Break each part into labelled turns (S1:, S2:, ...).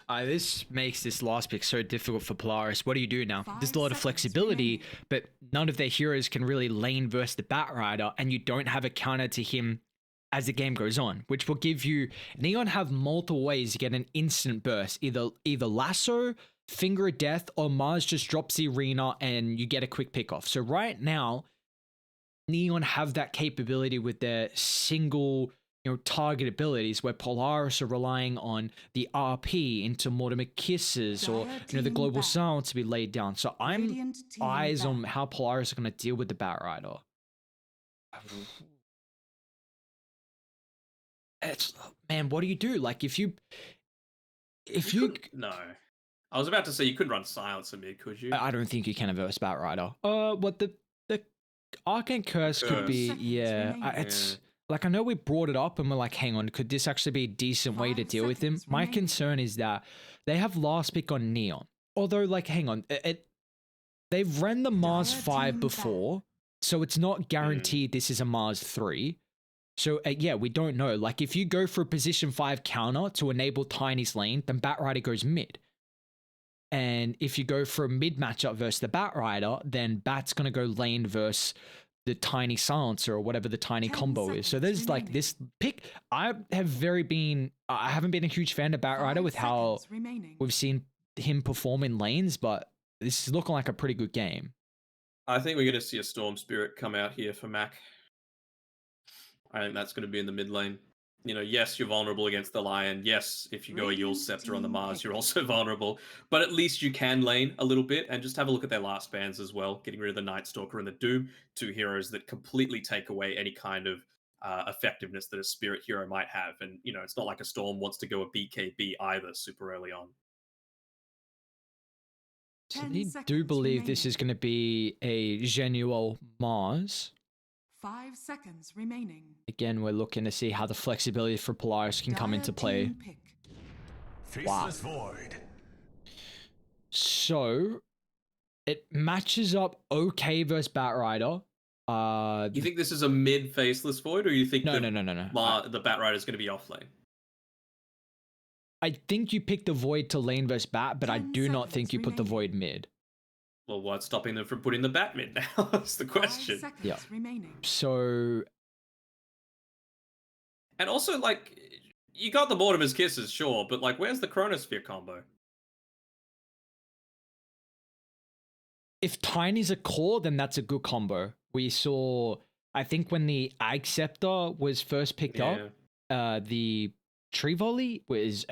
S1: This makes this last pick so difficult for Polaris. What do you do now? There's a lot of
S2: 5 seconds
S1: flexibility,
S2: remaining.
S1: but none of their heroes can really lane versus the Batrider, and you don't have a counter to him as the game goes on, which will give you Neon have multiple ways to get an instant burst, either lasso, finger of death, or Mars just drops the arena and you get a quick pick off. So right now, Neon have that capability with their single, target abilities, where Polaris are relying on the RP into Mortimer Kisses or
S2: Dire
S1: the
S2: team
S1: global
S2: back.
S1: silence to be laid down. So I'm
S2: Radiant team
S1: eyes on
S2: back.
S1: how Polaris are going to deal with the Batrider. It's, man, what do you do? Like if you
S3: No. I was about to say you couldn't run silence in mid, could you?
S1: I don't think you can averse Batrider. What the Arcane Curse could be,
S2: 30 seconds
S1: yeah.
S2: remaining.
S1: It's like, I know we brought it up and we're like, hang on, could this actually be a decent way to
S2: 5
S1: deal with him?
S2: seconds
S1: My
S2: remaining.
S1: concern is that they have last pick on Neon. Although, like, hang on, they've ran the Mars
S2: Dire
S1: 5
S2: team
S1: before, so it's not guaranteed this is a Mars 3. So, yeah, we don't know. Like, if you go for a position 5 counter to enable Tiny's lane, then Batrider goes mid. And if you go for a mid matchup versus the Batrider, then Bat's going to go lane versus the Tiny Silencer or whatever the Tiny
S2: 10
S1: combo is. So there's
S2: seconds
S1: like
S2: remaining.
S1: this pick. I haven't been a huge fan of Batrider
S2: 5
S1: with how
S2: seconds remaining.
S1: we've seen him perform in lanes, but this is looking like a pretty good game.
S3: I think we're going to see a Storm Spirit come out here for Mac. I think that's going to be in the mid lane. Yes, you're vulnerable against the Lion. Yes, if you go a Yule
S2: Radiant
S3: Scepter on the
S2: team
S3: Mars,
S2: pick.
S3: you're also vulnerable. But at least you can lane a little bit and just have a look at their last bans as well. Getting rid of the Night Stalker and the Doom, two heroes that completely take away any kind of effectiveness that a Spirit hero might have. And, it's not like a Storm wants to go a BKB either super early on.
S1: So
S2: 10
S1: they do
S2: seconds
S1: believe this
S2: remaining.
S1: is going to be a genuine Mars.
S2: 5 seconds remaining.
S1: Again, we're looking to see how the flexibility for Polaris can come
S2: Dire
S1: into play.
S2: team pick.
S4: Faceless Void.
S1: So it matches up okay versus Batrider.
S3: You think this is a mid Faceless Void, or you think
S1: No.
S3: the Batrider is going to be off lane?
S1: I think you pick the Void to lane versus Bat, but I
S2: 10
S1: do not think
S2: seconds
S1: you put the
S2: remaining.
S1: Void mid.
S3: Well, what's stopping them from putting the Bat mid now? That's the
S2: 5
S3: question.
S2: seconds
S1: Yeah.
S2: remaining.
S1: So
S3: And also, like, you got the Mortimer's Kisses, sure, but, like, where's the Chronosphere combo?
S1: if Tiny's a core, then that's a good combo. We saw, I think when the Ag Scepter was first picked up, the Tree Volley was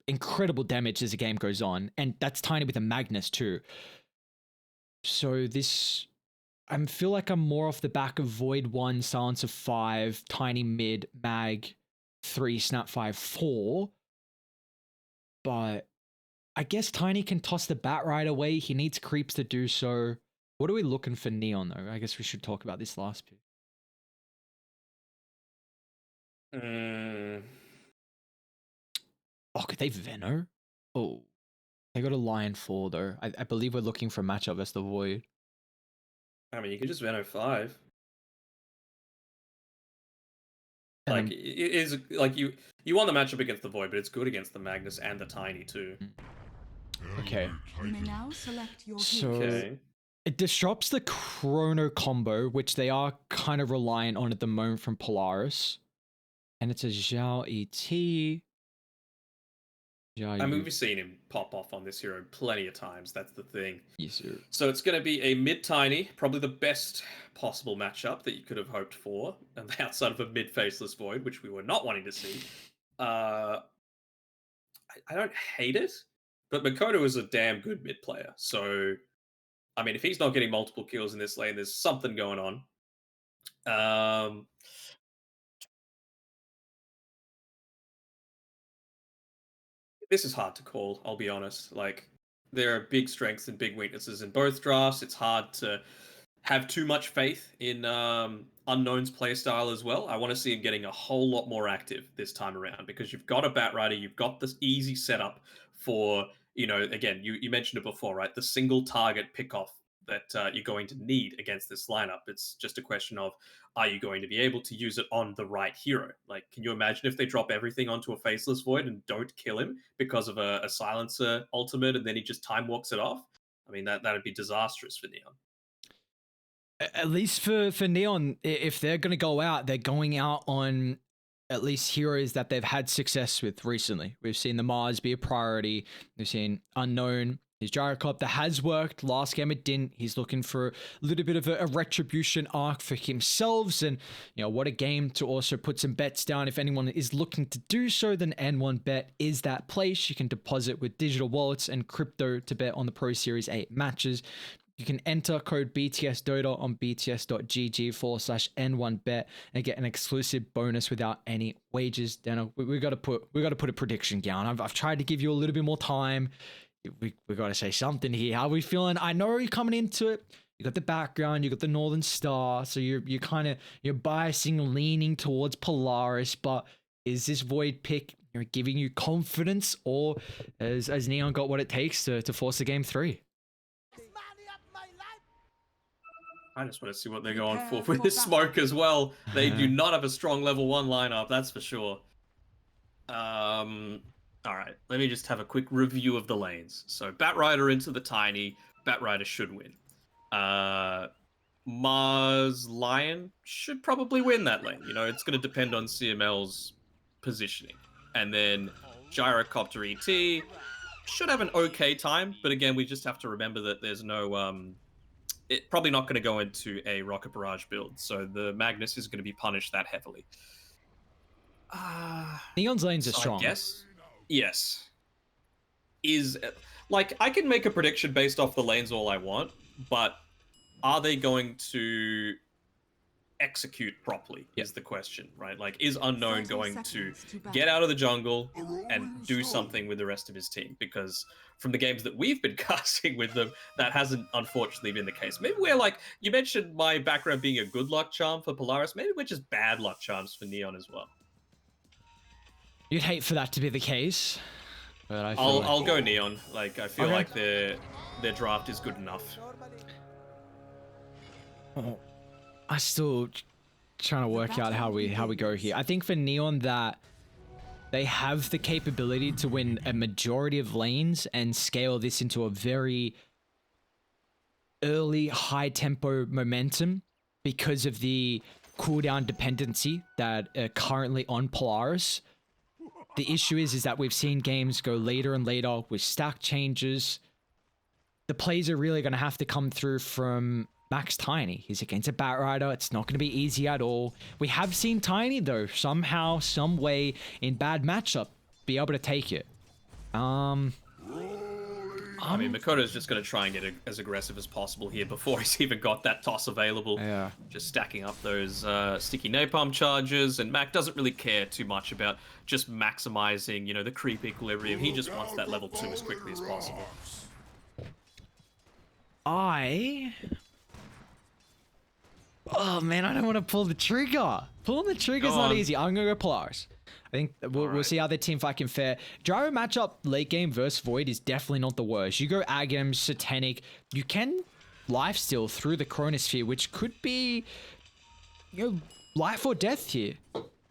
S1: incredible damage as the game goes on. And that's Tiny with a Magnus too. So this, I feel like I'm more off the back of Void 1, Silence of 5, Tiny mid, Mag 3, Snap 5, 4. But I guess Tiny can toss the Bat right away. He needs creeps to do so. What are we looking for Neon though? I guess we should talk about this last pick. Oh, could they Veno? Oh, they got a Lion 4 though. I believe we're looking for a matchup versus the Void.
S3: I mean, you could just Veno 5.
S1: And
S3: Like, it is like you want the matchup against the Void, but it's good against the Magnus and the Tiny too.
S1: Okay.
S2: You may now select your
S1: So
S2: heroes.
S3: Okay.
S1: it disrupts the Chrono combo, which they are kind of reliant on at the moment from Polaris. And it's a Zhao ET.
S3: I mean, we've seen him pop off on this hero plenty of times. That's the thing.
S1: Yes, sir.
S3: So it's going to be a mid-tiny, probably the best possible matchup that you could have hoped for, and outside of a mid-faceless Void, which we were not wanting to see. I don't hate it, but Makoto is a damn good mid player. So, I mean, if he's not getting multiple kills in this lane, there's something going on. This is hard to call, I'll be honest. Like, there are big strengths and big weaknesses in both drafts. It's hard to have too much faith in Unknown's playstyle as well. I want to see him getting a whole lot more active this time around because you've got a Batrider, you've got this easy setup for, again, you mentioned it before, right? The single target pickoff that you're going to need against this lineup. It's just a question of, are you going to be able to use it on the right hero? Like, can you imagine if they drop everything onto a Faceless Void and don't kill him because of a silencer ultimate, and then he just time walks it off? I mean, that'd be disastrous for Neon.
S1: At least for Neon, if they're going to go out, they're going out on at least heroes that they've had success with recently. We've seen the Mars be a priority. We've seen Unknown. His Gyrocopter has worked. Last game it didn't. He's looking for a little bit of a retribution arc for himself. And, you know, what a game to also put some bets down. If anyone is looking to do so, then N1Bet is that place. You can deposit with digital wallets and crypto to bet on the Pro Series 8 matches. You can enter code BTS Dota on bts.gg/N1Bet and get an exclusive bonus without any wages. Danog, we got to put a prediction down. I've tried to give you a little bit more time. We got to say something here. How are we feeling? I know you're coming into it. You got the background. You got the Northern Star. So you're biasing, leaning towards Polaris. But is this Void pick giving you confidence, or has Neon got what it takes to force the game 3?
S3: I just want to see what they're going for with this smoke as well. They do not have a strong level 1 lineup, that's for sure. All right, let me just have a quick review of the lanes. So Batrider into the Tiny. Batrider should win. Mars Lion should probably win that lane. You know, it's going to depend on CML's positioning. And then Gyrocopter ET should have an okay time, but again, we just have to remember that there's no it's probably not going to go into a Rocket Barrage build, so the Magnus is going to be punished that heavily.
S1: Neon's lanes are strong.
S3: Yes. Like, I can make a prediction based off the lanes all I want, but are they going to execute properly is the question, right? Like, is Unknown going to get out of the jungle and do something with the rest of his team? Because from the games that we've been casting with them, that hasn't unfortunately been the case. Maybe we're like, you mentioned my background being a good luck charm for Polaris. Maybe we're just bad luck charms for Neon as well.
S1: You'd hate for that to be the case, but
S3: I'll go Neon. Like, I feel like their draft is good enough.
S1: Oh, I still trying to work out how we go here. I think for Neon that they have the capability to win a majority of lanes and scale this into a very early high tempo momentum because of the cooldown dependency that are currently on Polaris. The issue is that we've seen games go later and later with stack changes. The plays are really going to have to come through from Max Tiny. He's against a Batrider. It's not going to be easy at all. We have seen Tiny, though, somehow, some way, in bad matchup, be able to take it. I
S3: mean, Makoto's just going to try and get as aggressive as possible here before he's even got that toss available.
S1: Yeah.
S3: Just stacking up those sticky napalm charges, and Mac doesn't really care too much about just maximizing, you know, the creep equilibrium. He just wants that level 2 as quickly as possible.
S1: Oh man, I don't want to pull the trigger. Pulling the trigger is not easy. I'm gonna go Polaris. I think we'll see how their team fight can fare. Gyro matchup late game versus Void is definitely not the worst. You go Agam, Satanic, you can lifesteal through the Chronosphere, which could be, you know, life or death here.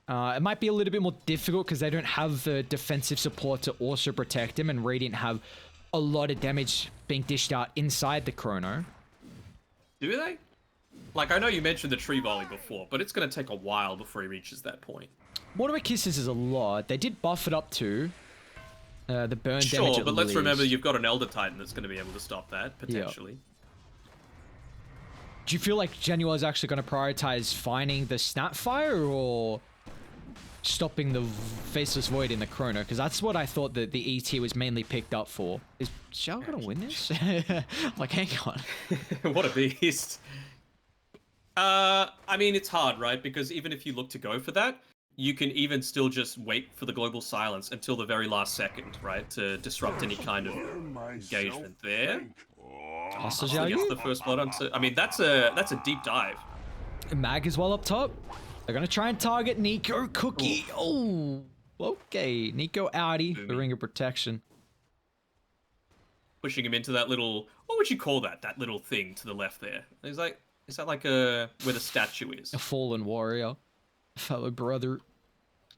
S1: It might be a little bit more difficult because they don't have the defensive support to also protect him, and Radiant have a lot of damage being dished out inside the Chrono.
S3: Do they? Like, I know you mentioned the tree volley before, but it's going to take a while before he reaches that point.
S1: Mortimer Kisses is a lot. They did buff it up to the burn damage.
S3: Sure, but let's remember you've got an Elder Titan that's going to be able to stop that, potentially.
S1: Yep. Do you feel like Genua is actually going to prioritize finding the Snapfire or stopping the Faceless Void in the Chrono? Because that's what I thought that the ET was mainly picked up for. Is Shao going to win this? Like, hang on.
S3: What a beast. I mean, it's hard, right? Because even if you look to go for that, you can even still just wait for the global silence until the very last second, right? To disrupt any kind of engagement there.
S1: Hostage
S3: gets the first blood onto. I mean, that's a deep dive.
S1: Mag as well up top. They're gonna try and target Nico Cookie. Oh, okay. Nico outie, the Ring of Protection.
S3: pushing him into that little, what would you call that? That little thing to the left there. He's like, is that like where the statue is?
S1: A fallen warrior, fellow brother.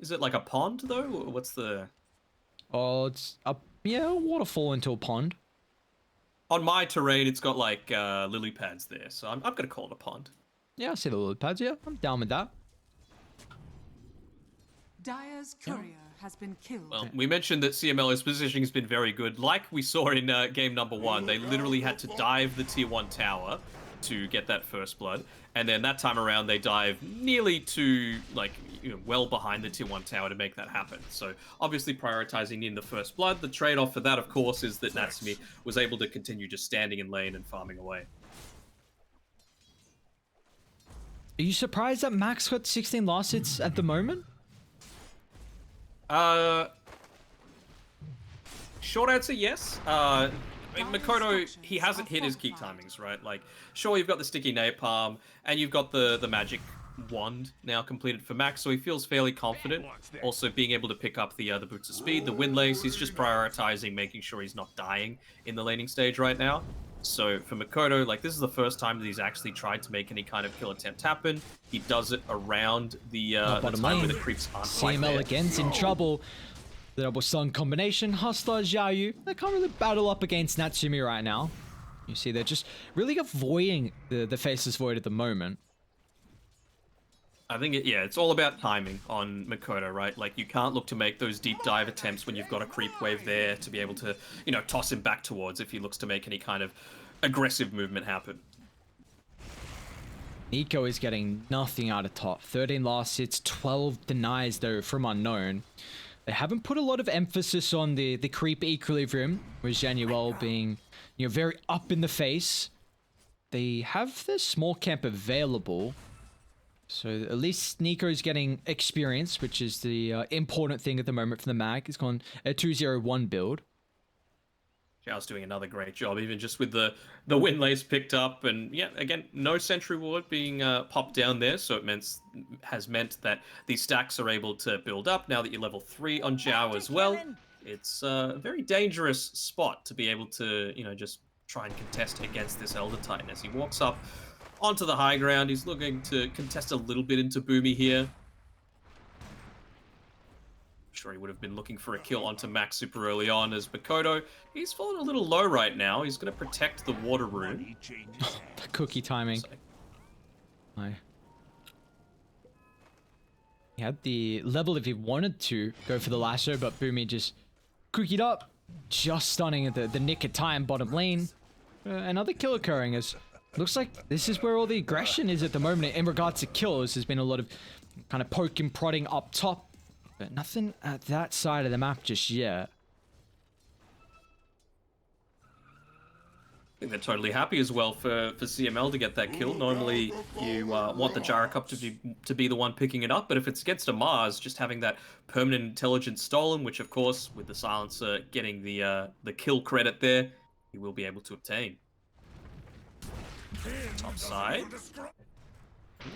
S3: Is it like a pond though? Or what's the?
S1: Oh, it's a waterfall into a pond.
S3: On my terrain, it's got like lily pads there, so I'm gonna call it a pond.
S1: Yeah, I see the lily pads. Yeah, I'm down with that.
S2: Dire's courier has been killed.
S3: Well, we mentioned that CML's positioning has been very good. Like we saw in game number 1, they literally had to dive the tier 1 tower to get that first blood. And then that time around, they dive nearly to, like, well behind the tier 1 tower to make that happen. So obviously prioritizing in the first blood. The trade-off for that, of course, is that Natsumi was able to continue just standing in lane and farming away.
S1: Are you surprised that Max got 16 last hits at the moment?
S3: Short answer, yes. Makoto, he hasn't hit his key timings, right? Like, sure, you've got the sticky napalm, and you've got the magic wand now completed for Max, so he feels fairly confident. Also, being able to pick up the boots of speed, the wind lace, he's just prioritizing making sure he's not dying in the laning stage right now. So for Makoto, like, this is the first time that he's actually tried to make any kind of kill attempt happen. He does it around the time where the creeps aren't quite
S1: CML
S3: there.
S1: again's in trouble. The double stun combination, Hustler, Xiaoyu, they can't really battle up against Natsumi right now. You see, they're just really avoiding the Faceless Void at the moment.
S3: I think, it's all about timing on Makoto, right? Like, you can't look to make those deep dive attempts when you've got a creep wave there to be able to, toss him back towards if he looks to make any kind of aggressive movement happen.
S1: Nico is getting nothing out of top. 13 last hits, 12 denies though from Unknown. They haven't put a lot of emphasis on the creep equilibrium, with Januel being, very up in the face. They have the small camp available. So at least Nico's getting experience, which is the important thing at the moment for the mag. He's gone a 2-0-1 build.
S3: Zhao's doing another great job, even just with the wind lace picked up. And yeah, again, no sentry ward being popped down there. So it has meant that these stacks are able to build up now that you're level 3 on Zhao as well. It's a very dangerous spot to be able to, just try and contest against this Elder Titan. As he walks up onto the high ground, he's looking to contest a little bit into Boomy here. I'm sure he would have been looking for a kill onto Max super early on, as Makoto, he's fallen a little low right now. He's going to protect the water rune.
S1: The cookie timing. Hi. He had the level if he wanted to go for the lasso, but Boomy just cookied up, just stunning at the nick of time bottom lane. Another kill occurring, as looks like this is where all the aggression is at the moment in regards to kills. There's been a lot of kind of poking, prodding up top, but nothing at that side of the map just yet.
S3: I think they're totally happy as well for CML to get that kill. Normally, you want the Jara Cup to be the one picking it up, but if it's against a Mars, just having that permanent intelligence stolen, which of course, with the Silencer getting the kill credit there, he will be able to obtain. Top side.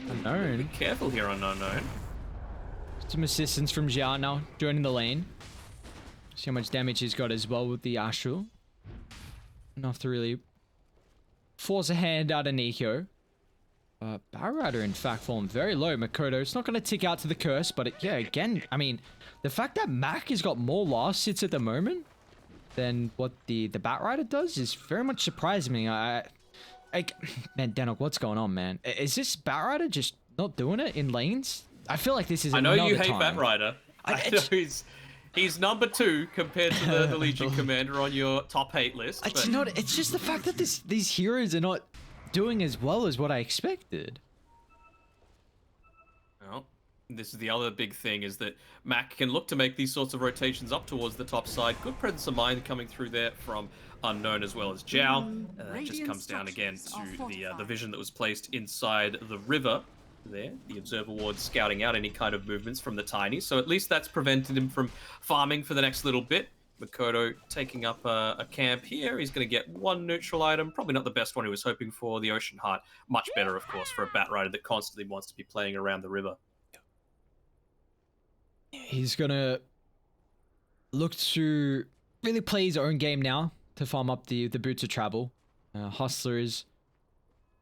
S1: Unknown.
S3: Be careful here on Unknown.
S1: Some assistance from Xiao now, joining the lane. See how much damage he's got as well with the Astral. Enough to really force a hand out of Nico. Barrider, in fact, fallen very low. Makoto, it's not going to tick out to the curse, but again, I mean, the fact that Mac has got more last hits at the moment than what the Batrider does is very much surprising me. Man, Danog, what's going on, man? Is this Batrider just not doing it in lanes? I feel like this is another time.
S3: I know you hate Batrider. I know he's number 2 compared to the Legion Commander on your top 8 list.
S1: It's not. It's just the fact that these heroes are not doing as well as what I expected.
S3: Well, this is the other big thing, is that Mac can look to make these sorts of rotations up towards the top side. Good presence of mind coming through there from Unknown as well as Zhao. That just comes down again to the vision that was placed inside the river. There, the observer ward scouting out any kind of movements from the Tiny, so at least that's prevented him from farming for the next little bit. Makoto taking up a camp here. He's going to get one neutral item, probably not the best one he was hoping for. The Ocean Heart, much better, of course, for a Batrider that constantly wants to be playing around the river.
S1: He's going to look to really play his own game now. to farm up the boots of travel. Hustlers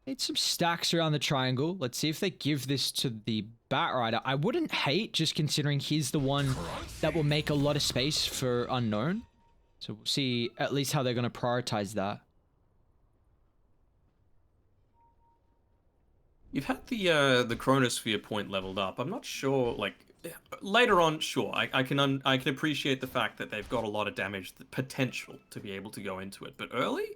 S1: need some stacks around the triangle. Let's see if they give this to the Batrider. I wouldn't hate, just considering he's the one that will make a lot of space for Unknown. So we'll see at least how they're going to prioritize that.
S3: You've had the Chronosphere point leveled up. I'm not sure, like, later on, sure, I can appreciate the fact that they've got a lot of damage potential to be able to go into it. But early,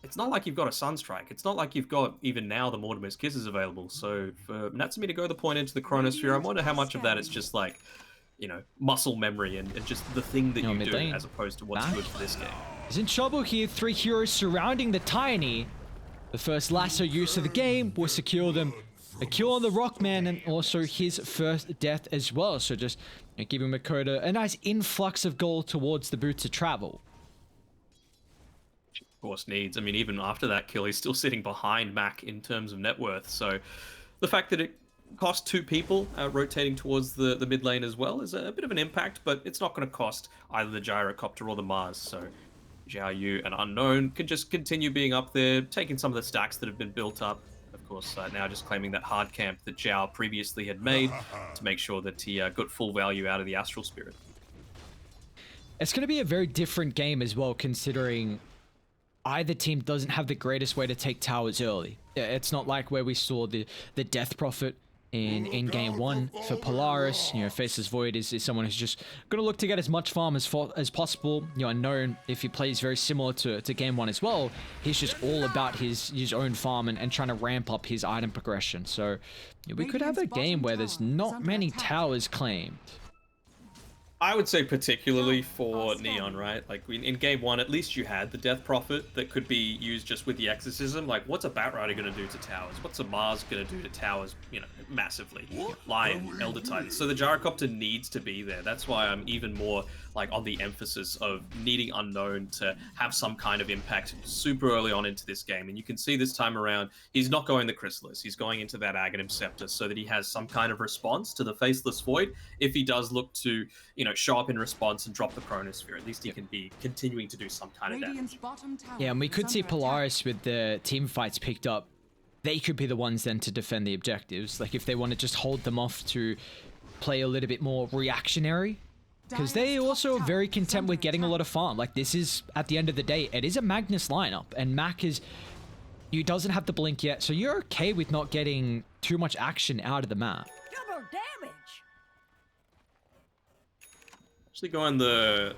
S3: it's not like you've got a Sunstrike. It's not like you've got, even now, the Mortimer's Kisses available. So for Natsumi to go the point into the Chronosphere, I wonder how much of that is just like, you know, muscle memory and just the thing that you do as opposed to what's good for this game.
S1: He's in trouble here. 3 heroes surrounding the Tiny. The first lasso use of the game will secure them a kill on the Rockman and also his first death as well. So just giving Makoto a nice influx of gold towards the boots of travel.
S3: Of course needs. I mean, even after that kill, he's still sitting behind Mac in terms of net worth. So the fact that it cost 2 people rotating towards the mid lane as well is a bit of an impact, but it's not going to cost either the Gyrocopter or the Mars. So Zhao Yu and Unknown can just continue being up there, taking some of the stacks that have been built up. Of course, now just claiming that hard camp that Zhao previously had made to make sure that he got full value out of the Astral Spirit.
S1: It's going to be a very different game as well, considering either team doesn't have the greatest way to take towers early. It's not like where we saw the Death Prophet in game 1 for Polaris. Faceless Void is someone who's just going to look to get as much farm as possible. Unknown, if he plays very similar to game 1 as well, he's just all about his own farm and trying to ramp up his item progression. So we could have a game where there's not many towers claimed.
S3: I would say particularly for Neon, right? Like in game 1, at least you had the Death Prophet that could be used just with the Exorcism. Like, what's a Batrider going to do to towers? What's a Mars going to do to towers, massively? Lion, Elder Titan. So the Gyrocopter needs to be there. That's why I'm even more like on the emphasis of needing Unknown to have some kind of impact super early on into this game. And you can see this time around, he's not going the Chrysalis. He's going into that Aghanim Scepter so that he has some kind of response to the Faceless Void. If he does look to, show up in response and drop the Chronosphere, at least he can be continuing to do some kind of damage.
S1: Yeah, and we could see Polaris with the team fights picked up. They could be the ones then to defend the objectives. Like if they want to just hold them off to play a little bit more reactionary. Because they also are very content with getting a lot of farm. Like this is, at the end of the day, it is a Magnus lineup. And Mac he doesn't have the blink yet. So you're okay with not getting too much action out of the map.
S5: Double damage.
S3: Actually going the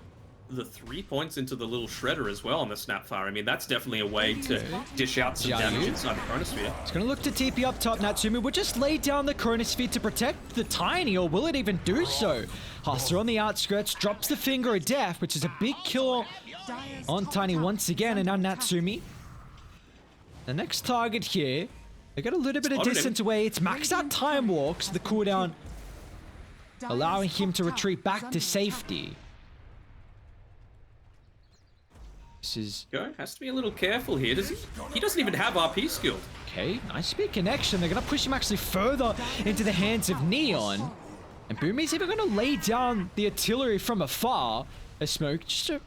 S3: 3 points into the little shredder as well on the Snapfire. I mean, that's definitely a way to dish out some damage inside the Chronosphere.
S1: It's going to look to TP up top. Natsumi will just lay down the Chronosphere to protect the Tiny, or will it even do so? Hustler on the outskirts drops the Finger of Death, which is a big kill on Tiny once again, and now Natsumi. The next target here, they got a little bit of distance away. It's maxed out Time Walk, so the cooldown allowing him to retreat back to safety. This is...
S3: Has to be a little careful here. He doesn't even have RP skill.
S1: Okay, nice speed connection. They're going to push him actually further into the hands of Neon. And Boomy's even going to lay down the artillery from afar. A smoke just to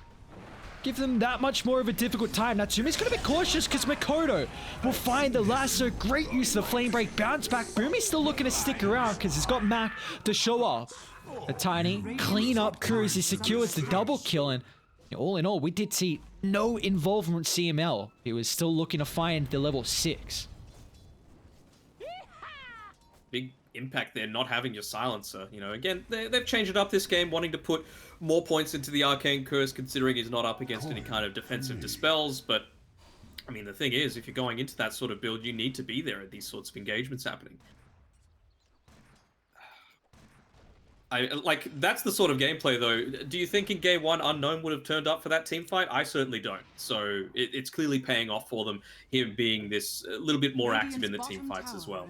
S1: give them that much more of a difficult time. Natsumi's going to be cautious because Makoto will find the lasso. Great use of the flame break. Bounce back. Boomy's still looking to stick around because he's got Mac to show off. The Tiny clean up cruise. He secures the double kill. And all in all, we did see no involvement CML. He was still looking to find the level 6.
S3: Big impact there, not having your silencer. Again, they've changed it up this game, wanting to put more points into the Arcane Curse, considering he's not up against any kind of defensive dispels. But, I mean, the thing is, if you're going into that sort of build, you need to be there at these sorts of engagements happening. That's the sort of gameplay, though. Do you think in game 1 Unknown would have turned up for that team fight? I certainly don't. So it's clearly paying off for them, him being this a little bit more active in the team fights as well.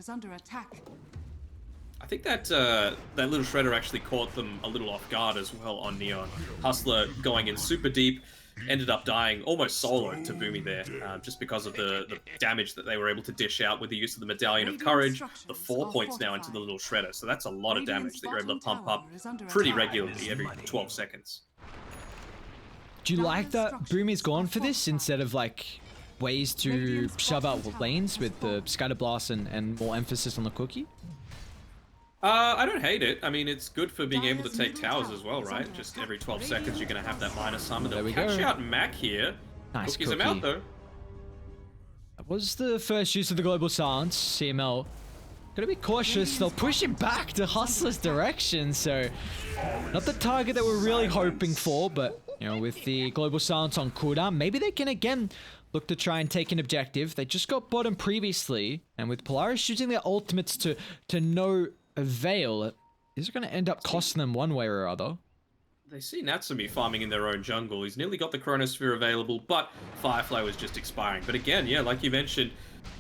S3: I think that that little shredder actually caught them a little off guard as well on Neon. Hustler going in super deep, ended up dying almost solo to Boomy there, just because of the damage that they were able to dish out with the use of the Medallion of Courage, the 4 points now into the little shredder. So that's a lot of damage that you're able to pump up pretty regularly every 12 seconds.
S1: Do you like that Boomy's gone for this instead of like ways to shove out lanes with the Scatter Blast and more emphasis on the cookie?
S3: I don't hate it. I mean, it's good for being able to take towers as well, right? Just every 12 seconds you're going to have that minus summon.
S1: There we
S3: catch
S1: go.
S3: out Mac here.
S1: Nice
S3: Cookies him
S1: cookie.
S3: out though.
S1: That was the first use of the Global Silence. CML gonna be cautious. They'll push him back to Hustler's direction, so not the target that we're really hoping for, but you know, with the Global Silence on cooldown, maybe they can again look to try and take an objective. They just got bottom previously, and with Polaris using their ultimates to no avail, is it gonna end up costing them one way or other?
S3: They see Natsumi farming in their own jungle. He's nearly got the Chronosphere available, but Firefly was just expiring. But again, yeah, like you mentioned,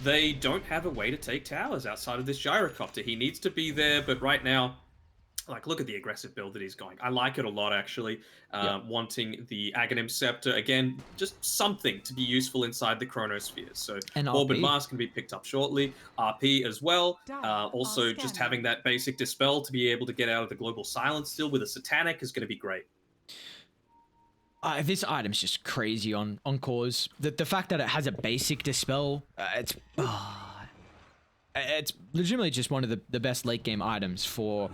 S3: they don't have a way to take towers outside of this Gyrocopter. He needs to be there, but right now, like, look at the aggressive build that he's going. I like it a lot, actually. Wanting the Aghanim Scepter, again, just something to be useful inside the Chronosphere. So Morbid Mask can be picked up shortly. RP as well. Also, just having that basic Dispel to be able to get out of the Global Silence still with a Satanic is going to be great.
S1: This item's just crazy on cause. The fact that it has a basic Dispel, it's legitimately just one of the best late game items for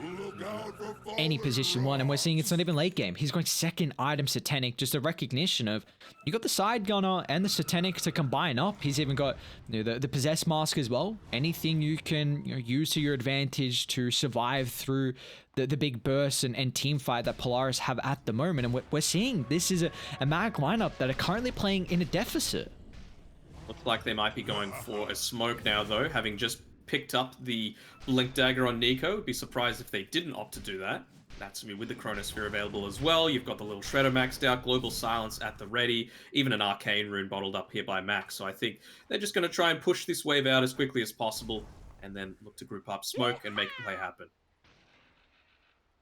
S1: any position one, and we're seeing it's not even late game. He's going second item Satanic, just a recognition of you got the Side Gunner and the Satanic to combine up. He's even got the Possess Mask as well. Anything you can use to your advantage to survive through the big bursts and team fight that Polaris have at the moment, and we're seeing this is a mag lineup that are currently playing in a deficit.
S3: Looks like they might be going for a smoke now, though, having just picked up the Blink Dagger on Nico. Would be surprised if they didn't opt to do that. Natsumi with the Chronosphere available as well. You've got the little Shredder maxed out, Global Silence at the ready, even an Arcane Rune bottled up here by Max. So I think they're just going to try and push this wave out as quickly as possible and then look to group up smoke and make the play happen.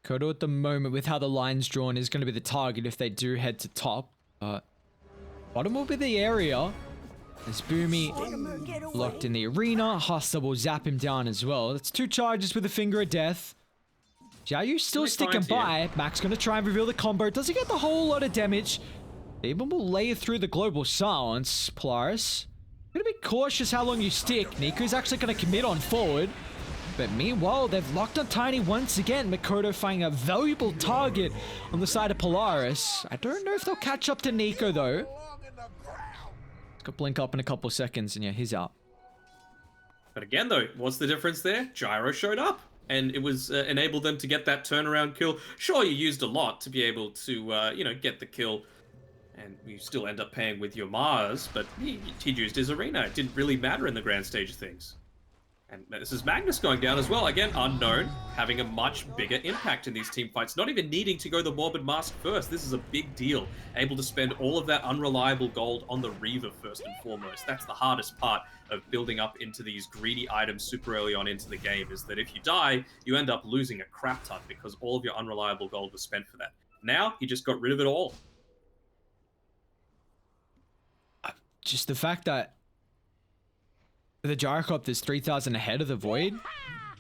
S1: Kodo at the moment, with how the line's drawn, is going to be the target if they do head to top. Bottom will be the area. As Boomy locked in the arena, Hustler will zap him down as well. That's 2 charges with a Finger of Death. Jiayu still sticking by. Max going to try and reveal the combo. Doesn't get the whole lot of damage. Even will lay through the Global Silence. Polaris, going to be cautious how long you stick. Nico's actually going to commit on forward. But meanwhile, they've locked on Tiny once again. Makoto finding a valuable target on the side of Polaris. I don't know if they'll catch up to Nico though. Got blink up in a couple of seconds, and yeah, he's out.
S3: But again, though, what's the difference there? Gyro showed up, and it was enabled them to get that turnaround kill. Sure, you used a lot to be able to, get the kill, and you still end up paying with your Mars, but he used his arena. It didn't really matter in the grand stage of things. And this is Magnus going down as well. Again, unknown, having a much bigger impact in these team fights. Not even needing to go the Morbid Mask first. This is a big deal. Able to spend all of that unreliable gold on the Reaver first and foremost. That's the hardest part of building up into these greedy items super early on into the game, is that if you die, you end up losing a crap ton because all of your unreliable gold was spent for that. Now, he just got rid of it all.
S1: Just the fact that the Gyrocopter's 3,000 ahead of the Void.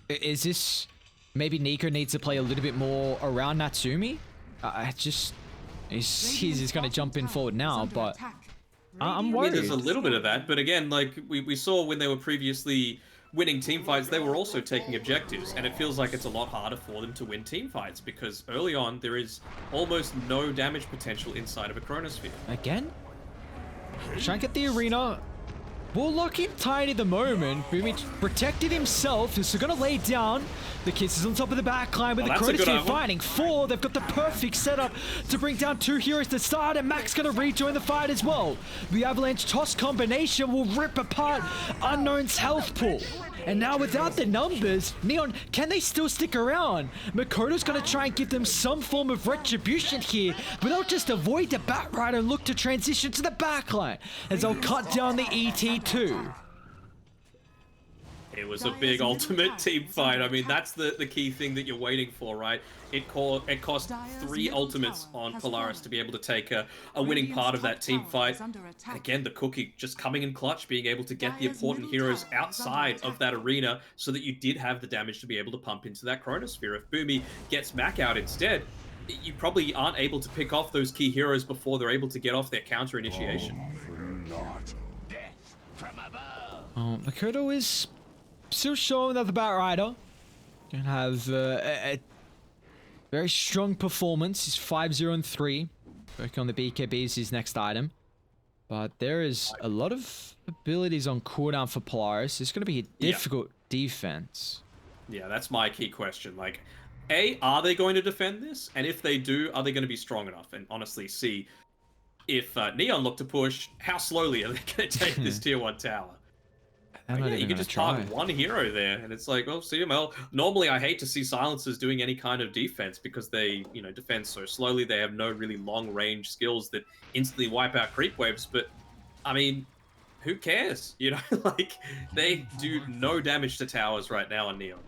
S1: Is this... Maybe Nico needs to play a little bit more around Natsumi? He's going to jump in forward now, but I'm worried.
S3: I mean, there's a little bit of that, but again, like we saw when they were previously winning team fights, they were also taking objectives, and it feels like it's a lot harder for them to win team fights because early on there is almost no damage potential inside of a Chronosphere.
S1: Again? Try and get the arena. We'll lock in Tiny the moment. Boomy protected himself. He's going to lay down. The Kiss is on top of the backline with the Chronosphere fighting 4. They've got the perfect setup to bring down 2 heroes to start, and Max going to rejoin the fight as well. The Avalanche Toss combination will rip apart Unknown's health pool. And now without the numbers, Neon, can they still stick around? Makoto's going to try and give them some form of retribution here, but they'll just avoid the Batrider and look to transition to the backline as they'll cut down the ET2.
S3: It was a big ultimate team fight. I mean, that's the key thing that you're waiting for, right? It cost 3 ultimates on Polaris to be able to take a winning part of that team fight. And again, the Cookie just coming in clutch, being able to get the important heroes outside of that arena so that you did have the damage to be able to pump into that Chronosphere. If Boomy gets Mac out instead, you probably aren't able to pick off those key heroes before they're able to get off their counter initiation.
S1: Makoto is still showing that the Batrider can have a very strong performance. He's 5-0-3. Working on the BKB is his next item. But there is a lot of abilities on cooldown for Polaris. It's going to be a difficult defense.
S3: Yeah, that's my key question. Like, A, are they going to defend this? And if they do, are they going to be strong enough? And honestly, C, if Neon look to push, how slowly are they going to take this tier 1 tower? You can just target one hero there, and it's like, well, CML. Normally, I hate to see silencers doing any kind of defense because they, defend so slowly. They have no really long-range skills that instantly wipe out creep waves. But I mean, who cares? Like they do no damage to towers right now on Neon.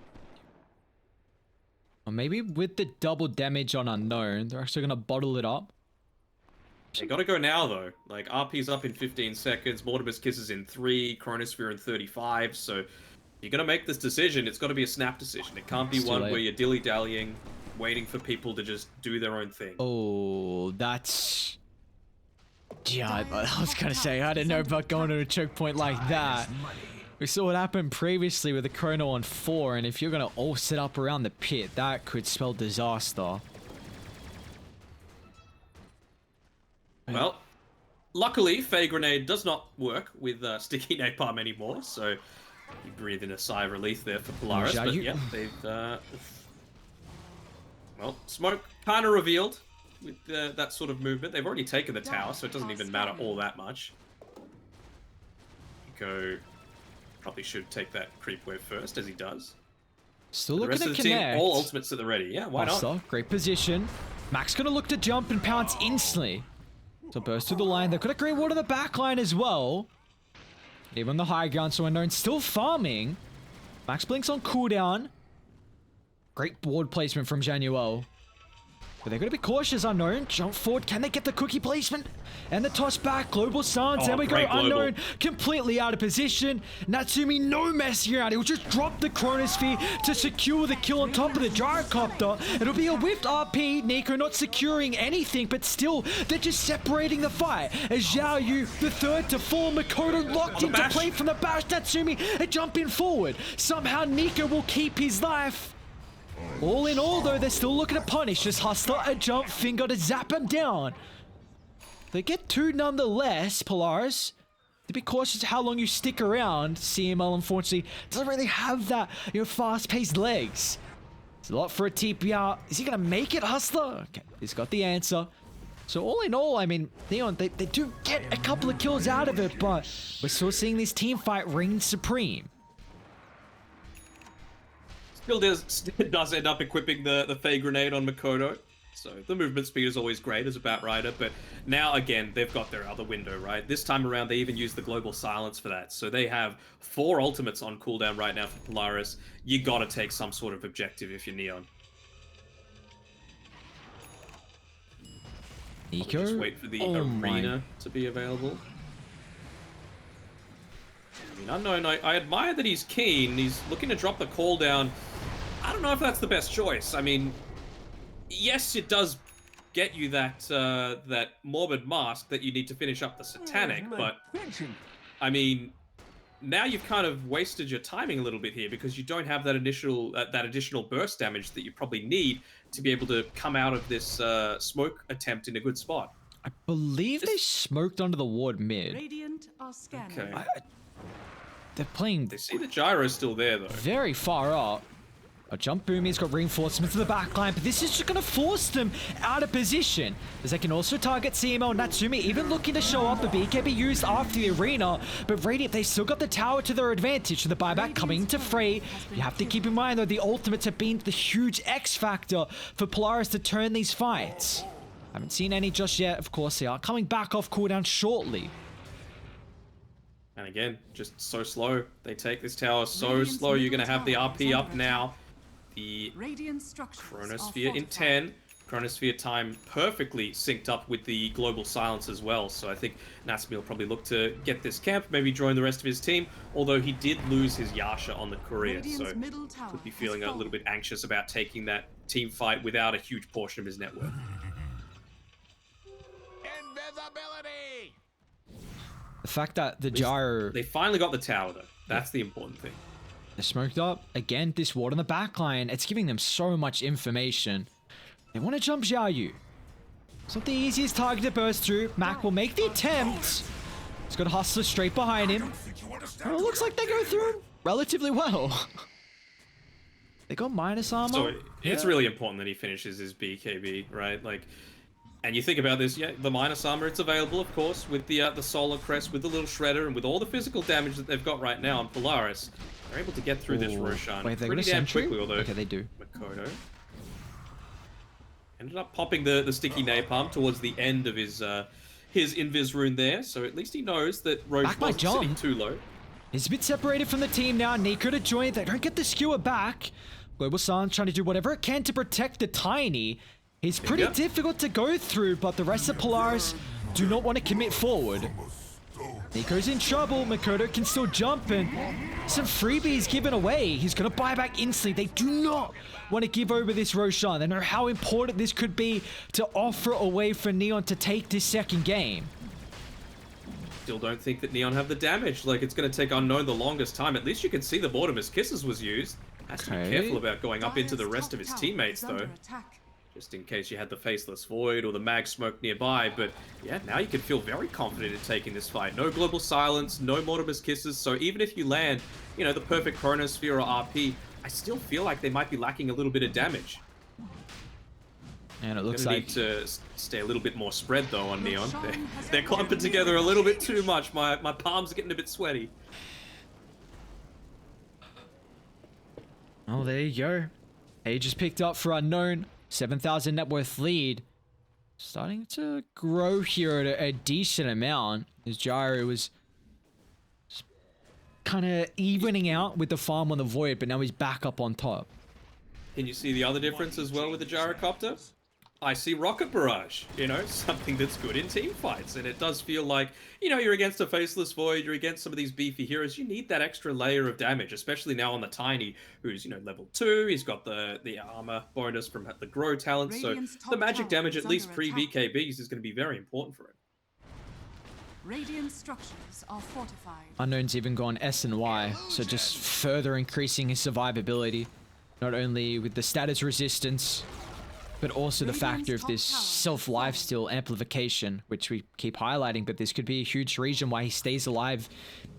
S1: Or maybe with the double damage on Unknown, they're actually gonna bottle it up.
S3: They gotta go now, though. Like, RP's up in 15 seconds, Mortimer's Kiss is in 3, Chronosphere in 35, so if you're gonna make this decision, it's gotta be a snap decision. It can't be one where you're dilly-dallying, waiting for people to just do their own thing.
S1: Oh, that's... Yeah, I was gonna say, I didn't know about going to a choke point like that. We saw what happened previously with the Chrono on 4, and if you're gonna all set up around the pit, that could spell disaster.
S3: Well, luckily, Fey Grenade does not work with Sticky Napalm anymore, so you breathe in a sigh of relief there for Polaris. But yeah, they've... well, smoke kind of revealed with that sort of movement. They've already taken the tower, so it doesn't even matter all that much. Nico probably should take that creep wave first, as he does.
S1: Still looking to connect.
S3: Team, all ultimates at the ready. Yeah, why not?
S1: Great position. Max gonna look to jump and pounce instantly. So burst through the line. They've got a great ward on the back line as well. Even on the high ground, so Unknown still farming. Max Blink's on cooldown. Great ward placement from Januel. But they're going to be cautious, Unknown. Jump forward. Can they get the cookie placement? And the toss back. Global stance. There we go. Unknown completely out of position. Natsumi no messing around. He'll just drop the Chronosphere to secure the kill on top of the Gyrocopter. It'll be a whiffed RP. Nico not securing anything, but still, they're just separating the fight. As Xiao Yu, the third to fall. Makoto locked into play from the bash. Natsumi jumping forward. Somehow Nico will keep his life. All in all, though, they're still looking to punish this Hustler. A jump finger to zap him down. They get 2 nonetheless, Polaris. To be cautious how long you stick around. CML, unfortunately, doesn't really have that, fast-paced legs. It's a lot for a TPR. Is he going to make it, Hustler? Okay, he's got the answer. So all in all, I mean, Neon, they do get a couple of kills out of it, but we're still seeing this team fight reign supreme.
S3: Still does end up equipping the Fey Grenade on Makoto. So the movement speed is always great as a Batrider, but now again, they've got their other window, right? This time around, they even use the Global Silence for that. So they have 4 ultimates on cooldown right now for Polaris. You gotta take some sort of objective if you're Neon.
S1: Nico?
S3: Just wait for the arena to be available. I mean, Unknown, I admire that he's keen. He's looking to drop the call down. I don't know if that's the best choice. I mean, yes, it does get you that that Morbid Mask that you need to finish up the Satanic, but I mean, now you've kind of wasted your timing a little bit here because you don't have that additional burst damage that you probably need to be able to come out of this smoke attempt in a good spot.
S1: I believe they smoked under the ward mid.
S2: Radiant are scanning.
S3: Okay.
S1: They're playing...
S3: They see the gyro's still there, though.
S1: Very far up. A jump boom, he's got reinforcements to the backline, but this is just going to force them out of position. As they can also target CML and Natsumi, even looking to show up. The BKB used after the arena, but Radiant, they still got the tower to their advantage. So the buyback coming to Frey. You have to keep in mind, though, the ultimates have been the huge X factor for Polaris to turn these fights. Haven't seen any just yet. Of course, they are coming back off cooldown shortly.
S3: And again, just so slow. They take this tower so slow. You're going to have the RP up now. The Chronosphere in 10. Chronosphere time perfectly synced up with the global silence as well. So I think Natsumi will probably look to get this camp, maybe join the rest of his team. Although he did lose his Yasha on the courier, so could be feeling a little bit anxious about taking that team fight without a huge portion of his network.
S4: Invisibility.
S1: The fact that the gyro...
S3: They finally got the tower, though. That's the important thing.
S1: They're smoked up. Again, this ward on the backline, it's giving them so much information. They want to jump Xiaoyu. It's not the easiest target to burst through. Mac will make the attempt. He's got Hustler straight behind him. Oh, it looks like they go through him relatively well. They got minus armor.
S3: So it's really important that he finishes his BKB, right? Like, and you think about this, yeah, the minus armor, it's available, of course, with the solar crest, with the little shredder, and with all the physical damage that they've got right now on Polaris. They're able to get through this Roshan pretty damn quickly, although
S1: okay, they do.
S3: Makoto ended up popping the sticky napalm towards the end of his invis rune there, so at least he knows that Roche wasn't sitting too low.
S1: He's a bit separated from the team now. Nico to join. They don't get the skewer back. Global Silence trying to do whatever it can to protect the Tiny. He's pretty difficult to go through, but the rest of Polaris do not want to commit forward. Nico's in trouble. Makoto can still jump, and some freebies given away. He's going to buy back instantly. They do not want to give over this Roshan. They know how important this could be to offer away for Neon to take this second game.
S3: Still don't think that Neon have the damage. Like, it's going to take Unknown the longest time. At least you can see the Mortimer's Kisses was used. Has to be careful about going up into the rest of his teammates, though. Just in case you had the Faceless Void or the Mag Smoke nearby. But yeah, now you can feel very confident in taking this fight. No Global Silence, no Mortimer's Kisses. So even if you land, you know, the perfect Chronosphere or RP, I still feel like they might be lacking a little bit of damage.
S1: And it looks like...
S3: need to stay a little bit more spread, though, on Neon. They're clumping together a little bit too much. My palms are getting a bit sweaty.
S1: Oh, there you go. Age is picked up for Unknown. 7,000 net worth lead. Starting to grow here at a decent amount. As Gyro was kind of evening out with the farm on the Void, but now he's back up on top.
S3: Can you see the other difference as well with the Gyrocopter? I see Rocket Barrage, you know, something that's good in team fights. And it does feel like, you know, you're against a Faceless Void, you're against some of these beefy heroes, you need that extra layer of damage, especially now on the Tiny, who's, you know, level 2, he's got the armor bonus from the Grow talent, so the magic damage, at least pre-BKBs, is going to be very important for him.
S2: Radiant structures are fortified.
S1: Unknown's even gone S and Y, so just further increasing his survivability, not only with the status resistance, but also the factor of this self-lifesteal amplification, which we keep highlighting, but this could be a huge reason why he stays alive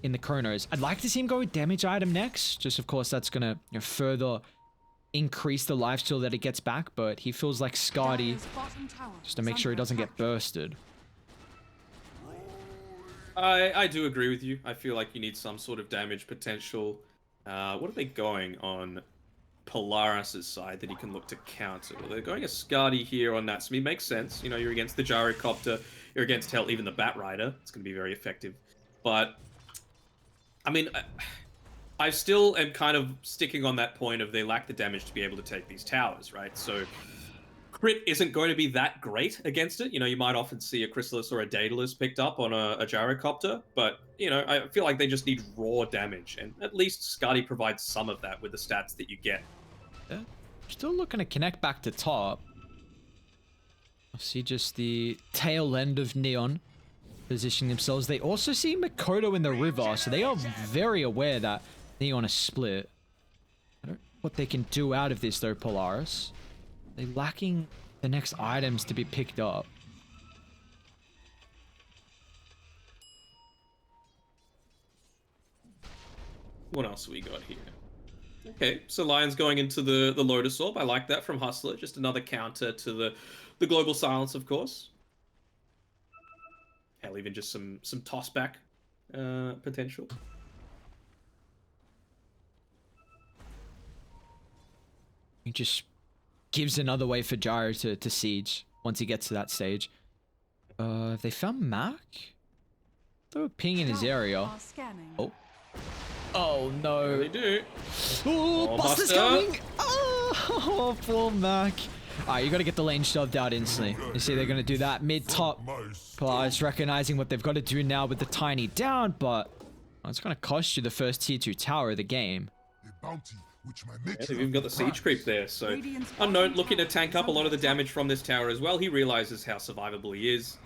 S1: in the Chronos. I'd like to see him go with damage item next, just of course that's going to, you know, further increase the lifesteal that it gets back, but he feels like Scotty just to make sure he doesn't get bursted.
S3: I do agree with you. I feel like you need some sort of damage potential. What are they going on Polaris' side that he can look to counter? Well, they're going a Skadi here on Natsumi. Makes sense. You know, you're against the Gyrocopter, you're against, hell, even the Bat Rider. It's going to be very effective. But, I mean, I still am kind of sticking on that point of they lack the damage to be able to take these towers, right? So, crit isn't going to be that great against it. You know, you might often see a Chrysalis or a Daedalus picked up on a Gyrocopter, but, you know, I feel like they just need raw damage, and at least Skadi provides some of that with the stats that you get.
S1: Yeah. Still looking to connect back to top. I see just the tail end of Neon positioning themselves. They also see Makoto in the river, so they are very aware that Neon is split. I don't know what they can do out of this, though, Polaris. They're lacking the next items to be picked up.
S3: What else we got here? Okay, so Lion's going into the Lotus Orb. I like that from Hustler. Just another counter to the Global Silence, of course. Hell, even just some toss-back potential.
S1: He just gives another way for Gyro to siege once he gets to that stage. They found Mac? Throw a ping in his area. Oh. Oh no.
S3: They do.
S1: Oh, Buster's coming! Oh, poor Mac. Alright, you gotta get the lane shoved out instantly. You see they're gonna do that. Mid-top. Polaris recognizing what they've got to do now with the Tiny down, but it's gonna cost you the first tier 2 tower of the game.
S3: Yeah, they've even got the siege creep there, so Unknown looking to tank up a lot of the damage from this tower as well. He realizes how survivable he is.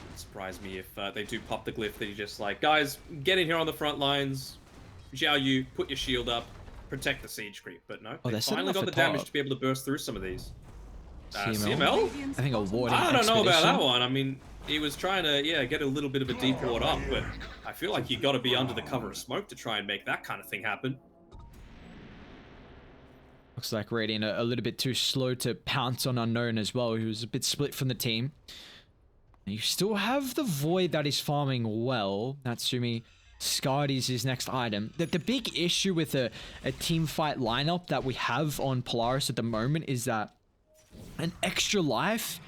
S3: Wouldn't surprise me if they do pop the glyph that he's just like, guys, get in here on the front lines. Xiao Yu, put your shield up, protect the siege creep. But no, they finally got the damage to be able to burst through some of these. CML?
S1: I think a warding
S3: I don't know about that one. I mean, he was trying to, get a little bit of a deep ward up, but I feel like you got to be under the cover of smoke to try and make that kind of thing happen.
S1: Looks like Radiant a little bit too slow to pounce on Unknown as well. He was a bit split from the team. And you still have the Void that is farming well. Natsumi Scarred is his next item. The big issue with a team fight lineup that we have on Polaris at the moment is that an extra life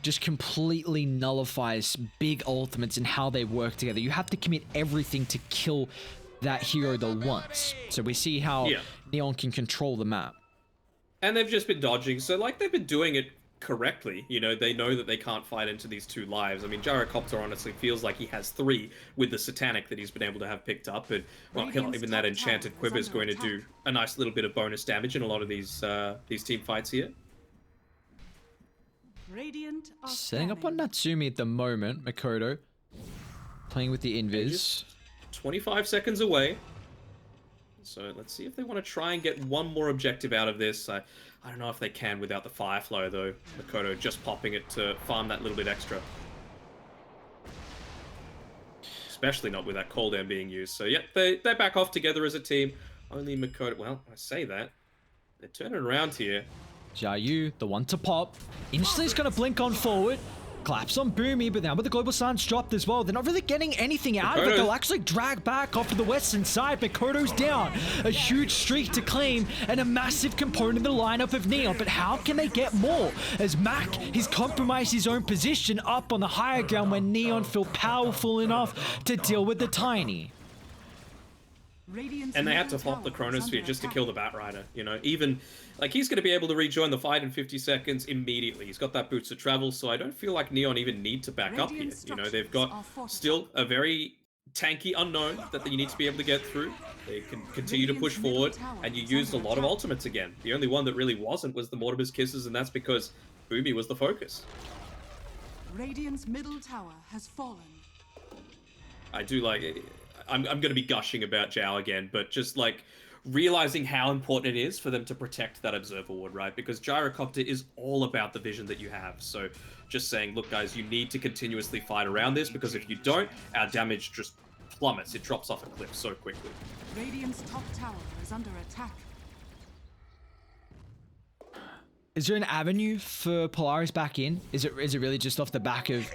S1: just completely nullifies big ultimates and how they work together. You have to commit everything to kill that hero the once. So we see how Neon can control the map.
S3: And they've just been dodging, so like they've been doing it correctly. You know, they know that they can't fight into these 2 lives. I mean, Gyrocopter honestly feels like he has 3 with the Satanic that he's been able to have picked up. And, well, even that Enchanted Quiver is going to do a nice little bit of bonus damage in a lot of these team fights here.
S2: Radiant are
S1: setting up on Natsumi at the moment. Makoto playing with the invis.
S3: 25 seconds away. So let's see if they want to try and get one more objective out of this. I don't know if they can without the Fire Flow, though. Makoto just popping it to farm that little bit extra. Especially not with that cooldown being used. So, yeah, they back off together as a team. Only Makoto... Well, I say that. They're turning around here.
S1: Xiao Yu, the one to pop. Instantly is going to blink on forward. Claps on Boomy, but now with the Global Silence dropped as well, they're not really getting anything out of it. They'll actually drag back off to the western side. Makoto's down. A huge streak to claim and a massive component of the lineup of Neon. But how can they get more? As Mac, he's compromised his own position up on the higher ground when Neon feel powerful enough to deal with the Tiny.
S3: And they had to flop the Chronosphere just to kill the Batrider, you know, even, like, he's going to be able to rejoin the fight in 50 seconds immediately. He's got that Boots of Travel, so I don't feel like Neon even need to back up here. You know, they've got still a very tanky Unknown that you need to be able to get through. They can continue to push forward, and you used a lot of ultimates again. The only one that really wasn't was the Mortimer's Kisses, and that's because Boomy was the focus.
S2: Radiant's middle tower has fallen.
S3: I do like it. I'm going to be gushing about Zhao again, but just like realizing how important it is for them to protect that Observer Ward, right? Because Gyrocopter is all about the vision that you have. So just saying, look, guys, you need to continuously fight around this, because if you don't, our damage just plummets. It drops off a cliff so quickly.
S2: Radiant's top tower is under attack.
S1: Is there an avenue for Polaris back in? Is it really just off the back of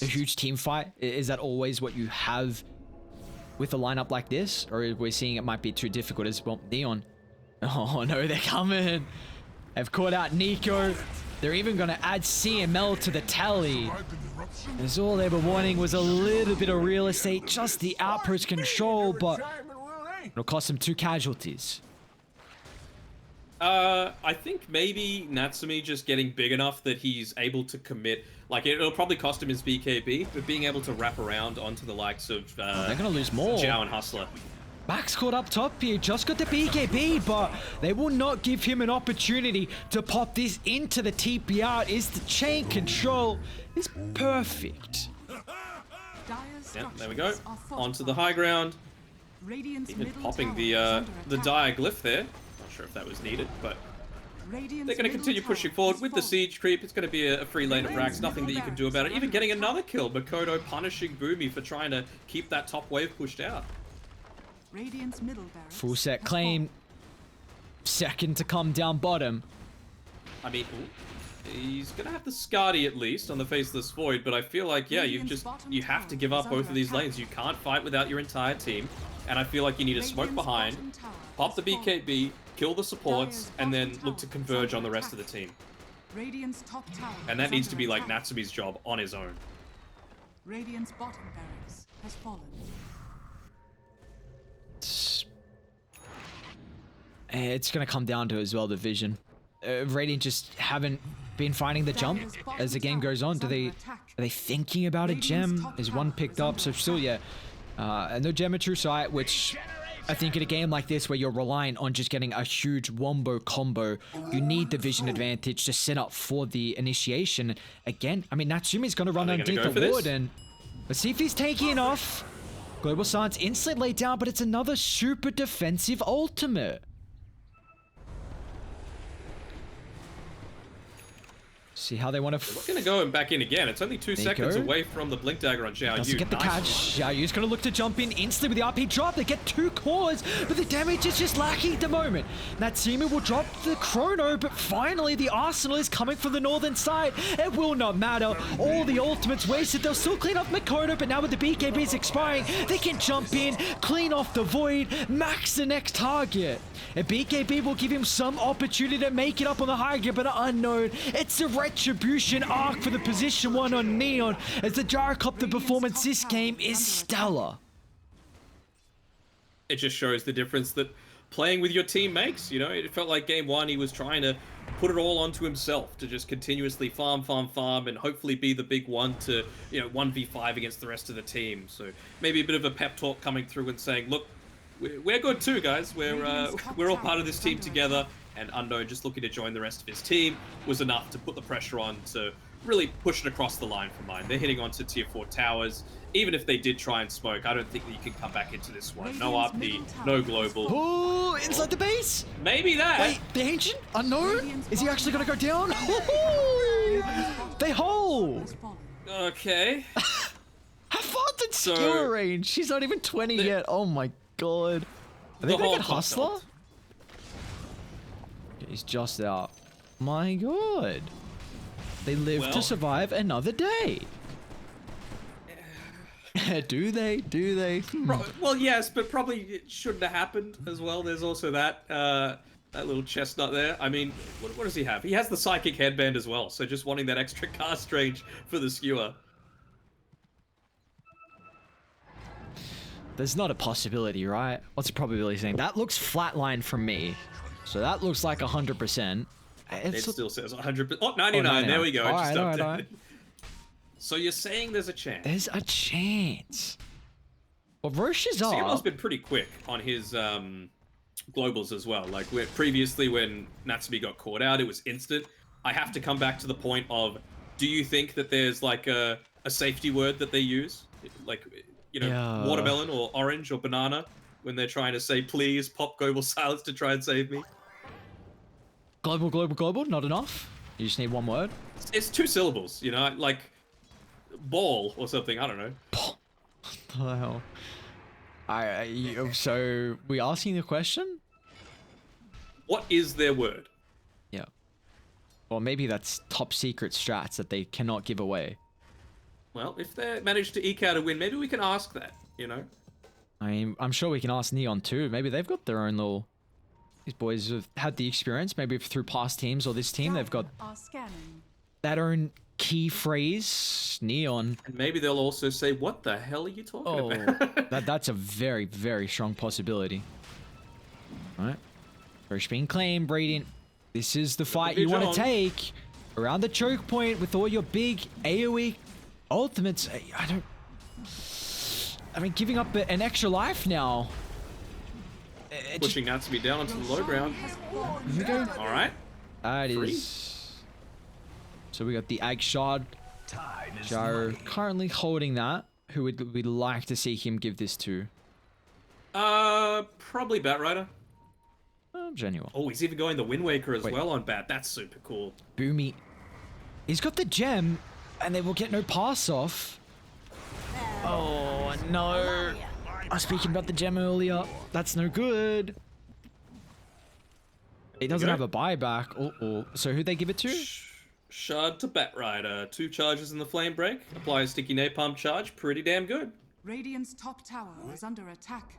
S1: a huge team fight? Is that always what you have with a lineup like this? Or we're seeing it might be too difficult as well? Neon. Oh no, they're coming. They've caught out Nico. They're even going to add CML to the tally. As all they were wanting was a little bit of real estate, just the outpost control, but it'll cost them 2 casualties.
S3: I think maybe Natsumi just getting big enough that he's able to commit. Like, it'll probably cost him his BKB, but being able to wrap around onto the likes of
S1: they're gonna lose more.
S3: Zhao and Hustler.
S1: Max caught up top here, just got the BKB, but they will not give him an opportunity to pop this into the TPR. Is the chain control is perfect.
S3: Yeah, there we go. Onto the high ground. Even popping the dire glyph there. Not sure if that was needed, but they're going to continue pushing forward with the siege creep. It's going to be a free lane of frags. Nothing that you can do about it. Even getting another kill. Makoto punishing Boomy for trying to keep that top wave pushed out.
S1: Full set claim. Second to come down bottom.
S3: I mean, he's going to have the Skadi at least on the Faceless Void, but I feel like, yeah, you have to give up both of these lanes. You can't fight without your entire team, and I feel like you need to smoke behind, pop the BKB, kill the supports, and then look to converge on the rest of the team. And that needs to be like Natsumi's job on his own.
S2: Radiant's bottom barracks has fallen.
S1: It's going to come down to as well the vision. Radiant just haven't been finding the jump as the game goes on. Are they thinking about a gem? Is one picked up? So still, yeah, no gem at true sight, which I think in a game like this where you're reliant on just getting a huge wombo combo, you need the vision advantage to set up for the initiation. Again, I mean, Natsumi's going to run underneath the ward, and let's see if he's taking enough. Global Silence instantly laid down, but it's another super defensive ultimate. See how they want to.
S3: We're going to go back in again. It's only 2 seconds away from the Blink Dagger on Xiao Yu.
S1: Doesn't get the catch. Xiao Yu's going to look to jump in instantly with the RP drop. They get 2 cores, but the damage is just lacking at the moment. Natsumi will drop the Chrono, but finally the Arsenal is coming from the northern side. It will not matter. All the ultimates wasted. They'll still clean off Mikoto, but now with the BKBs expiring, they can jump in, clean off the Void, max the next target. A BKB will give him some opportunity to make it up on the high gear, but unknown. It's a retribution arc for the position 1 on Neon, as the Gyrocopter performance this game is stellar.
S3: It just shows the difference that playing with your team makes. You know, it felt like game 1 he was trying to put it all onto himself to just continuously farm, and hopefully be the big one to, you know, 1v5 against the rest of the team. So maybe a bit of a pep talk coming through and saying, look, we're good too, guys. We're all part of this team together. And Unknown just looking to join the rest of his team was enough to put the pressure on to really push it across the line for mine. They're hitting onto tier 4 towers. Even if they did try and smoke, I don't think that you can come back into this one. No RP, no global.
S1: Oh, inside the base?
S3: Maybe that.
S1: Wait, the Ancient? Unknown? Is he actually going to go down? They hold.
S3: Okay.
S1: How far did Skewer range? She's not even 20 yet. Oh my god. Are they going to get Hustler? He's just out. My god. They live to survive another day. Do they? Do they?
S3: Well, yes, but probably it shouldn't have happened as well. There's also that that little chestnut there. I mean, what does he have? He has the Psychic Headband as well, so just wanting that extra cast range for the Skewer.
S1: There's not a possibility, right? What's the probability saying? That looks flatline from me. So that looks like 100%.
S3: It still says 100%. Oh, 99. There we go.
S1: All right.
S3: So you're saying there's a chance?
S1: There's a chance. Well, Roche is up.
S3: Sigamo's been pretty quick on his globals as well. Like previously when Natsumi got caught out, it was instant. I have to come back to the point of, do you think that there's like a safety word that they use? Like, you know, watermelon or orange or banana when they're trying to say, please pop global silence to try and save me?
S1: Global, not enough? You just need one word?
S3: It's 2 syllables, you know, like ball or something, I don't know.
S1: What the hell? So, we asking the question?
S3: What is their word?
S1: Yeah. Or maybe that's top secret strats that they cannot give away.
S3: Well, if they manage to eke out a win, maybe we can ask that, you know?
S1: I mean, I'm sure we can ask Neon too. Maybe they've got their own little... These boys have had the experience, maybe through past teams or this team, they've got that own key phrase, Neon.
S3: And maybe they'll also say, what the hell are you talking about?
S1: That's a very, very strong possibility. All right. First being claimed, Radiant. This is the fight you want to take. Around the choke point with all your big AoE ultimates. I mean, giving up an extra life now.
S3: Pushing Natsumi down onto the low ground.
S1: Here we go.
S3: All right.
S1: That is. So we got the Egg Shard. Jaro currently holding that. Who would we like to see him give this to?
S3: Probably Batrider.
S1: Genuine.
S3: Oh, he's even going the Wind Waker as well on Bat. That's super cool.
S1: Boomy. He's got the gem, and they will get no pass off. Oh no. I was speaking about the gem earlier. That's no good. He doesn't have a buyback. So who'd they give it to?
S3: Shard to Batrider. 2 charges in the Flame Break. Apply a sticky napalm charge. Pretty damn good.
S2: Radiant's top tower is under attack.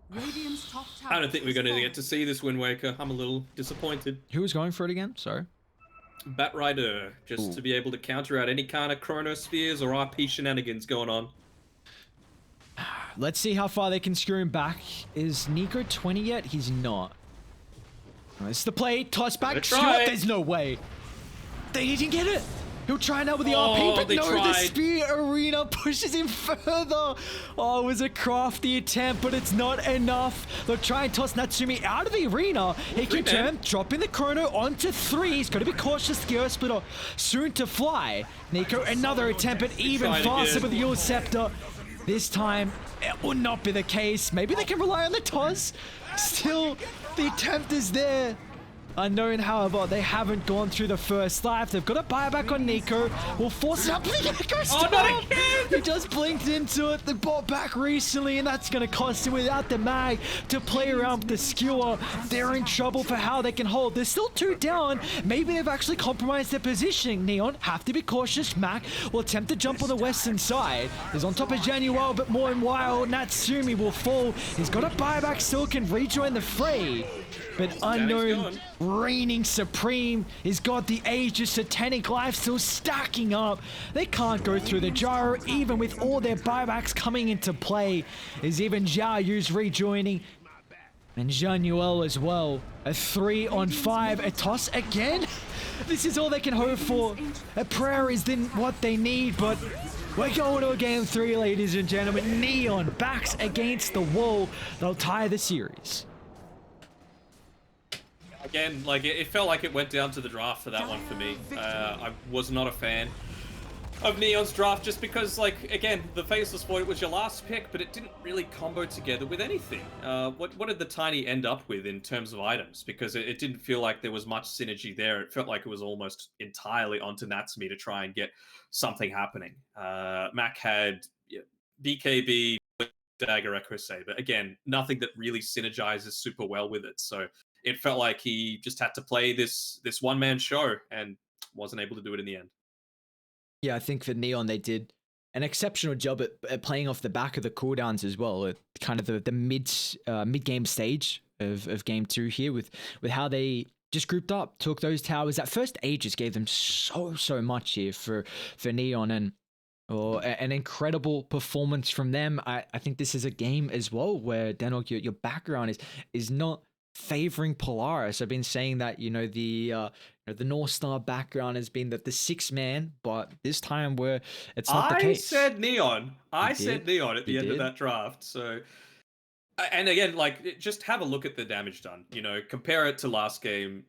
S2: Radiant's top tower.
S3: I don't think we're going to get to see this Wind Waker. I'm a little disappointed.
S1: Who was going for it again? Sorry.
S3: Batrider. Just to be able to counter out any kind of Chronospheres or RP shenanigans going on.
S1: Let's see how far they can screw him back. Is Nico 20 yet? He's not. It's the play, toss back,
S3: Gonna
S1: Stuart,
S3: try it.
S1: there's no way. He didn't get it. He'll try now with the
S3: Oh,
S1: RP, but
S3: they
S1: no, the
S3: tried.
S1: Spear Arena pushes him further. Oh, it was a crafty attempt, but it's not enough. They'll try and toss Natsumi out of the arena. He can turn, dropping the chrono onto 3. He's got to be cautious. Gear Splitter soon to fly. Nico, another attempt, but even faster with the Yule Scepter. This time, it will not be the case. Maybe they can rely on the toss. Still, the attempt is there. Unknown, however, they haven't gone through the first life. They've got a buyback on Nico. Will force it up.
S3: Oh, not again!
S1: He just blinked into it. They bought back recently, and that's going to cost him without the mag to play around with the skewer. They're in trouble for how they can hold. They're still 2 down. Maybe they've actually compromised their positioning. Neon have to be cautious. Mac will attempt to jump on the western side. He's on top of Januel, but more and while Natsumi will fall. He's got a buyback, still can rejoin the fray. But Unknown, reigning supreme, has got the Aegis Satanic Life still stacking up. They can't go through the gyro, even with all their buybacks coming into play. Is even Zhao Yu's rejoining. And Januel as well. A 3-on-5, a toss again? This is all they can hope for. A prayer is then what they need, but we're going to a game 3, ladies and gentlemen. Neon backs against the wall. They'll tie the series.
S3: Again, like it felt like it went down to the draft for that one for me. I was not a fan of Neon's draft just because, like, again, the Faceless Void was your last pick, but it didn't really combo together with anything. What did the Tiny end up with in terms of items? Because it didn't feel like there was much synergy there. It felt like it was almost entirely onto Natsumi to try and get something happening. Mac had BKB, Dagger, Echo Say, but again, nothing that really synergizes super well with it. So it felt like he just had to play this one-man show and wasn't able to do it in the end.
S1: Yeah, I think for Neon, they did an exceptional job at playing off the back of the cooldowns as well, at kind of the mid-game stage of game 2 here with how they just grouped up, took those towers. That first Aegis gave them so much here for Neon, and an incredible performance from them. I think this is a game as well where Danog, your background is not favoring Polaris. I've been saying that, the North Star background has been the 6-man, but this time it's not the case.
S3: Said Neon. I said Neon at the end of that draft. So, and again, like, just have a look at the damage done. Compare it to last game.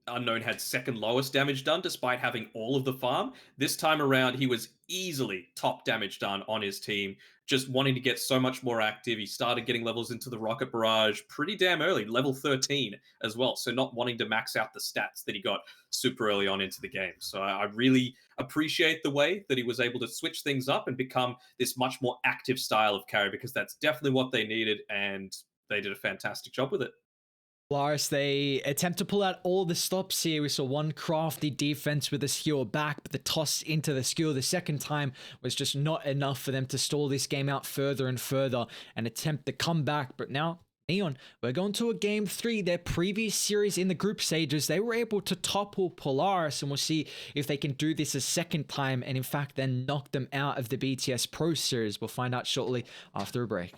S3: Unknown had second lowest damage done despite having all of the farm. This time around, he was easily top damage done on his team, just wanting to get so much more active. He started getting levels into the Rocket Barrage pretty damn early, level 13 as well. So not wanting to max out the stats that he got super early on into the game. So I really appreciate the way that he was able to switch things up and become this much more active style of carry, because that's definitely what they needed, and they did a fantastic job with it.
S1: Polaris, they attempt to pull out all the stops here. We saw one crafty defense with the skewer back, but the toss into the skewer the second time was just not enough for them to stall this game out further and further and attempt to come back. But now, Neon, we're going to a game 3. Their previous series in the group stages, they were able to topple Polaris, and we'll see if they can do this a second time and in fact then knock them out of the BTS Pro Series. We'll find out shortly after a break.